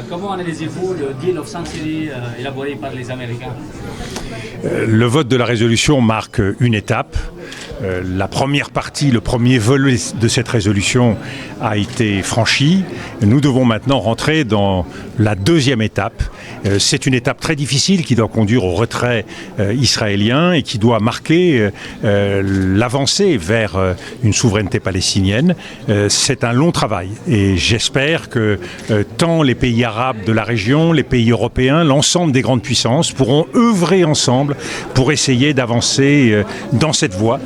Comment analysez-vous le deal of century élaboré par les Américains? Le vote de la résolution marque une étape. La première partie, le premier volet de cette résolution a été franchi. Nous devons maintenant rentrer dans la deuxième étape. C'est une étape très difficile qui doit conduire au retrait israélien et qui doit marquer l'avancée vers une souveraineté palestinienne. C'est un long travail et j'espère que tant les pays arabes de la région, les pays européens, l'ensemble des grandes puissances pourront œuvrer ensemble pour essayer d'avancer dans cette voie.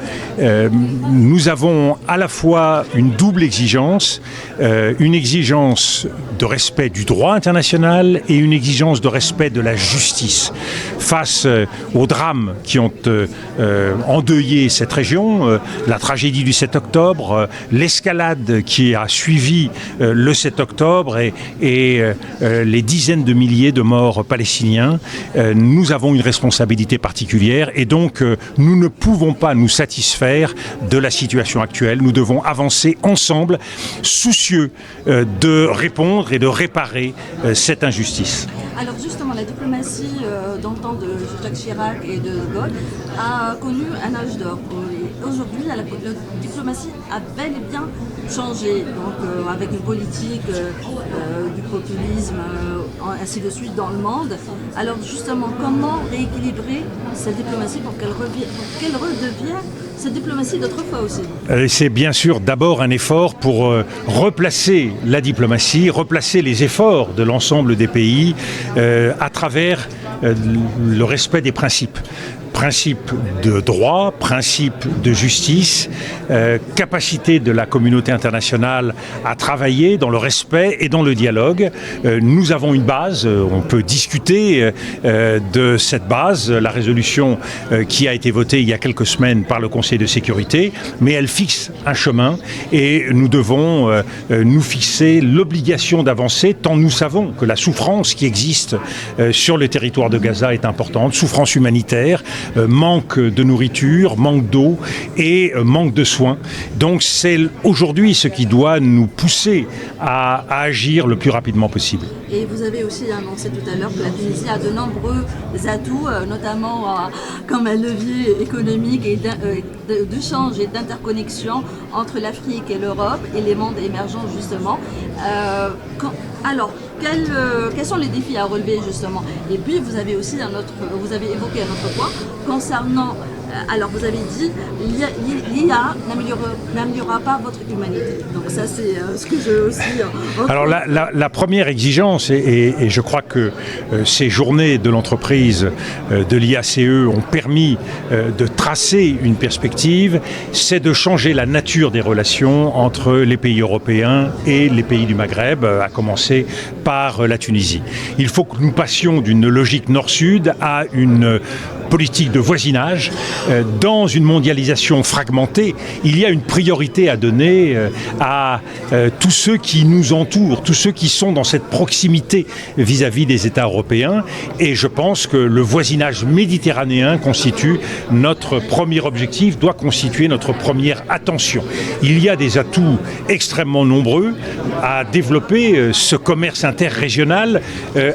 Nous avons à la fois une double exigence, une exigence de respect du droit international et une exigence de respect de la justice. Face aux drames qui ont endeuillé cette région, la tragédie du 7 octobre, l'escalade qui a suivi le 7 octobre et les dizaines de milliers de morts palestiniens, nous avons une responsabilité particulière et donc nous ne pouvons pas nous satisfaire de la situation actuelle. Nous devons avancer ensemble, soucieux de répondre et de réparer cette injustice. Alors justement, la diplomatie dans le temps de Jacques Chirac et de Gaulle a connu un âge d'or. Aujourd'hui, la diplomatie a bel et bien changé, donc avec une politique du populisme, ainsi de suite dans le monde. Alors justement, comment rééquilibrer cette diplomatie pour qu'elle redevienne cette diplomatie d'autrefois aussi? C'est bien sûr d'abord un effort pour replacer la diplomatie, replacer les efforts de l'ensemble des pays à travers le respect des principes. Principe de droit, principe de justice, capacité de la communauté internationale à travailler dans le respect et dans le dialogue. Nous avons une base, on peut discuter de cette base, la résolution qui a été votée il y a quelques semaines par le Conseil de sécurité, mais elle fixe un chemin et nous devons nous fixer l'obligation d'avancer tant nous savons que la souffrance qui existe sur le territoire de Gaza est importante, souffrance humanitaire, manque de nourriture, manque d'eau et manque de soins. Donc c'est aujourd'hui ce qui doit nous pousser à agir le plus rapidement possible. Et vous avez aussi annoncé tout à l'heure que la Tunisie a de nombreux atouts, notamment comme un levier économique et d'échange et d'interconnexion entre l'Afrique et l'Europe et les mondes émergents justement. Alors, quels sont les défis à relever justement? Et puis vous avez aussi vous avez évoqué un autre point concernant, alors vous avez dit l'IA n'améliorera pas votre humanité. Donc ça c'est ce que je aussi... Alors la première exigence, et je crois que ces journées de l'entreprise de l'IACE ont permis de tracer une perspective, c'est de changer la nature des relations entre les pays européens et les pays du Maghreb, à commencer par la Tunisie. Il faut que nous passions d'une logique nord-sud à une politique de voisinage. Dans une mondialisation fragmentée, il y a une priorité à donner à tous ceux qui nous entourent, tous ceux qui sont dans cette proximité vis-à-vis des États européens. Et je pense que le voisinage méditerranéen constitue notre premier objectif, doit constituer notre première attention. Il y a des atouts extrêmement nombreux à développer ce commerce interrégional,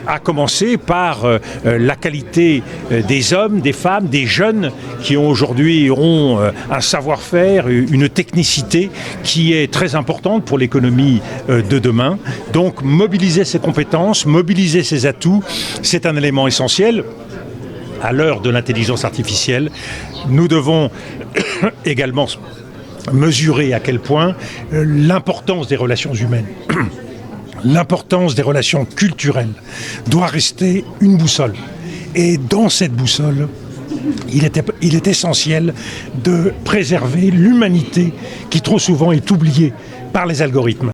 à commencer par la qualité des hommes, des femmes, des jeunes qui aujourd'hui auront un savoir-faire, une technicité qui est très importante pour l'économie de demain. Donc mobiliser ces compétences, mobiliser ces atouts, c'est un élément essentiel. À l'heure de l'intelligence artificielle, nous devons également mesurer à quel point l'importance des relations humaines, l'importance des relations culturelles doit rester une boussole. Et dans cette boussole, il est essentiel de préserver l'humanité qui trop souvent est oubliée par les algorithmes.